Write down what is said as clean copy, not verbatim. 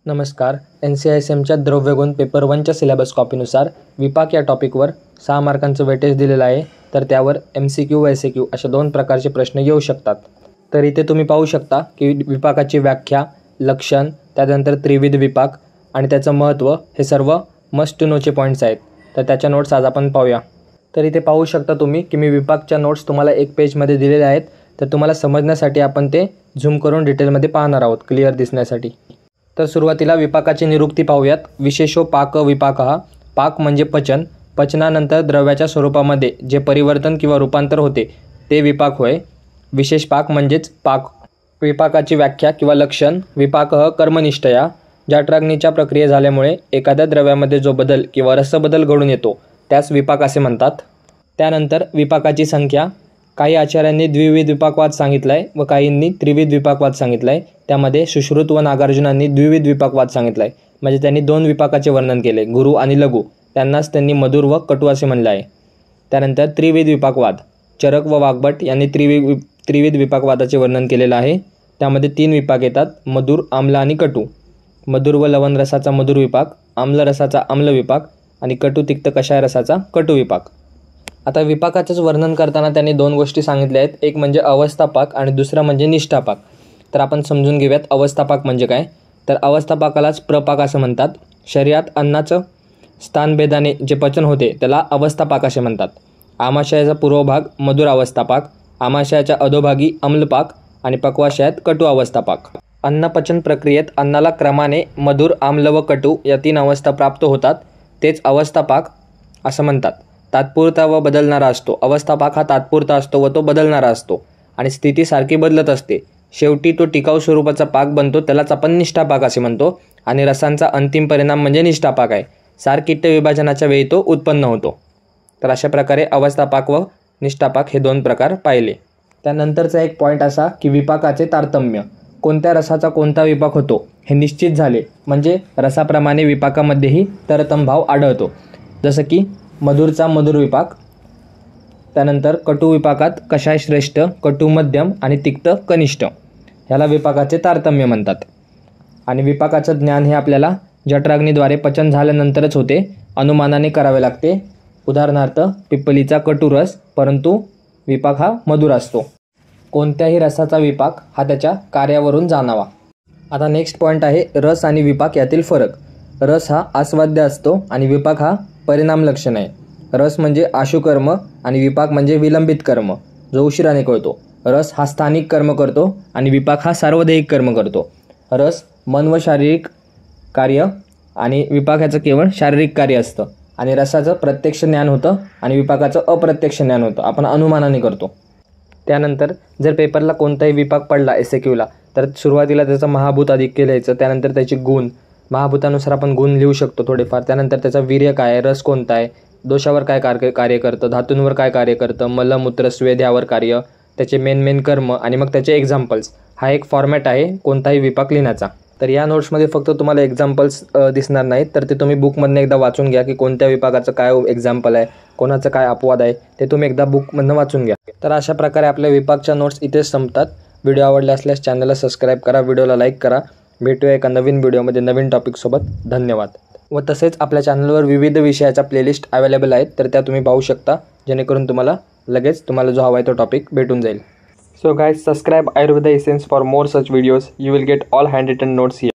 नमस्कार. NCISMच्या द्रव्यगुण paper 1च्या syllabus कॉपीनुसार विपाक या टॉपिकवर 6 मार्कांचं weightage दिलेलं आहे. तर त्यावर MCQ व SAQ अशा 2 प्रकारचे प्रश्न येऊ शकतात. तर इथे तुम्ही पाहू शकता की विपाकाची व्याख्या, लक्षण, त्यानंतर त्रिविध विपाक आणि त्याचं महत्त्व हे सर्व मस्ट टू नोचे पॉईंट्स आहेत. तर त्याच्या नोट्स आज आपण पाहूया. तर इथे पाहू शकता तुम्ही की मी विपाकच्या नोट्स तुम्हाला 1 पेजमध्ये दिलेले आहेत. तर तुम्हाला समजण्यासाठी आपण ते झूम करून डिटेलमध्ये पाहणार आहोत क्लिअर दिसण्यासाठी. तर सुरुवातीला विपाकाची निरुक्ती पाहूयात. विशेषो पाक विपाकः. पाक म्हणजे पचन. पचनानंतर द्रव्याच्या स्वरूपामध्ये जे परिवर्तन किंवा रूपांतर होते ते विपाक होय. विशेष पाक म्हणजेच पाक. विपाकाची व्याख्या किंवा लक्षण. विपाकः कर्मनिष्ठया. जठराग्नीच्या प्रक्रिया झाल्यामुळे एखाद्या द्रव्यामध्ये जो बदल किंवा रसबदल घडून येतो त्यास विपाक असे म्हणतात. त्यानंतर विपाकाची संख्या. काही आचार्यांनी द्विविध विपाकवाद सांगितला आहे व काहींनी त्रिविध विपाकवाद सांगितला आहे. त्यामध्ये सुश्रुत व नागार्जुनांनी द्विविध विपाकवाद सांगितला आहे. म्हणजे त्यांनी 2 विपाकाचे वर्णन केले, गुरु आणि लघु. त्यांनाच त्यांनी मधुर व कटू असे म्हणले आहे. त्यानंतर त्रिविध विपाकवाद. चरक व वाग्भट यांनी त्रिविध विपाकवादाचे वर्णन केलेलं आहे. त्यामध्ये 3 विपाक येतात, मधुर, आम्ल आणि कटू. मधुर व लवण रसाचा मधुर विपाक, आम्ल रसाचा आम्ल विपाक आणि कटू तिक्त कषाय रसाचा कटू विपाक. आता विपाकाचंच वर्णन करताना त्यांनी 2 गोष्टी सांगितल्या आहेत. एक म्हणजे अवस्थापाक आणि दुसरा म्हणजे निष्ठापाक. तर आपण समजून घेऊयात अवस्थापाक म्हणजे काय. तर अवस्थापाकालाच प्रपाक असं म्हणतात. शरीरात अन्नाचं स्थानभेदाने जे पचन होते त्याला अवस्थापाक असे म्हणतात. आमाशयाचा पूर्वभाग मधुर अवस्थापाक, आमाशयाच्या अधोभागी आम्लपाक आणि पक्वाशयात कटू अवस्थापाक. अन्नपचन प्रक्रियेत अन्नाला क्रमाने मधुर, आम्ल व कटू या 3 अवस्था प्राप्त होतात. तेच अवस्थापाक असं म्हणतात. तात्पुरता व बदलणारा असतो. अवस्थापाक हा तात्पुरता असतो व तो बदलणारा असतो आणि स्थिती सारखी बदलत असते. शेवटी तो टिकाऊ स्वरूपाचा पाक बनतो, त्यालाच आपण निष्ठापाक असे म्हणतो. आणि रसांचा अंतिम परिणाम म्हणजे निष्ठापाक आहे. सारकिट्ट विभाजनाच्या वेळी तो उत्पन्न होतो. तर अशा प्रकारे अवस्थापाक व निष्ठापाक हे 2 प्रकार पाहिले. त्यानंतरचा एक पॉईंट असा की विपाकाचे तारतम्य. कोणत्या रसाचा कोणता विपाक होतो हे निश्चित झाले म्हणजे रसाप्रमाणे विपाकामध्येही तरतमभाव आढळतो. जसं की मधुरचा मधुर विपाक. त्यानंतर कटू विपाकात कषाय श्रेष्ठ, कटू मध्यम आणि तिक्त कनिष्ठ. ह्याला विपाकाचे तारतम्य म्हणतात. आणि विपाकाचं ज्ञान हे आपल्याला जठराग्नीद्वारे पचन झाल्यानंतरच होते. अनुमानाने करावे लागते. उदाहरणार्थ पिप्पलीचा कटू रस, परंतु विपाक हा मधुर असतो. कोणत्याही रसाचा विपाक हा त्याच्या कार्यावरून जाणावा. आता नेक्स्ट पॉईंट आहे रस आणि विपाक यातील फरक. रस हा आस्वाद्य असतो आणि विपाक हा परिणाम लक्षण आहे. रस म्हणजे आशुकर्म आणि विपाक म्हणजे विलंबित कर्म जो उशिराने कळतो. रस हा स्थानिक कर्म करतो आणि विपाक हा सार्वदेहिक कर्म करतो. रस मन व शारीरिक कार्य आणि विपाक ह्याचं केवळ शारीरिक कार्य असतं. आणि रसाचं प्रत्यक्ष ज्ञान होतं आणि विपाकाचं अप्रत्यक्ष ज्ञान होतं, आपण अनुमानाने करतो. त्यानंतर जर पेपरला कोणताही विपाक पडला SAQला तर सुरुवातीला त्याचं महाभूत अधिक्य लिहायचं. त्यानंतर त्याचे गुण, महाभूतानुसार आपण गुण लिहू शकतो थोडेफार. त्यानंतर त्याचा वीर्य काय आहे, रस कोणता आहे, दोषावर काय कार्य करतं, धातूंवर काय कार्य करतं, मलमूत्र स्वेद ह्यावर कार्य, त्याचे मेन कर्म आणि मग त्याचे एक्झाम्पल्स. हा एक फॉर्मॅट आहे कोणताही विपाक लिहिण्याचा. तर या नोट्समध्ये फक्त तुम्हाला एक्झाम्पल्स दिसणार नाहीत, तर ते तुम्ही बुकमधनं एकदा वाचून घ्या की कोणत्या विपाकाचं काय एक्झाम्पल आहे, कोणाचं काय अपवाद आहे, ते तुम्ही एकदा बुकमधनं वाचून घ्या. तर अशा प्रकारे आपल्या विपाकच्या नोट्स इथेच संपतात. व्हिडिओ आवडले असल्यास चॅनलला सबस्क्राईब करा, व्हिडिओला लाईक करा. भेटूया एका नवीन व्हिडिओमध्ये नवीन टॉपिकसोबत. धन्यवाद. व तसेच आपल्या चॅनलवर विविध विषयाच्या प्लेलिस्ट अवेलेबल आहेत, तर त्या तुम्ही पाहू शकता जेणेकरून तुम्हाला लगेच तुम्हाला जो हवा आहे तो टॉपिक भेटून जाईल. So guys, subscribe Ayurveda Essence for more such videos. You will get all handwritten notes here.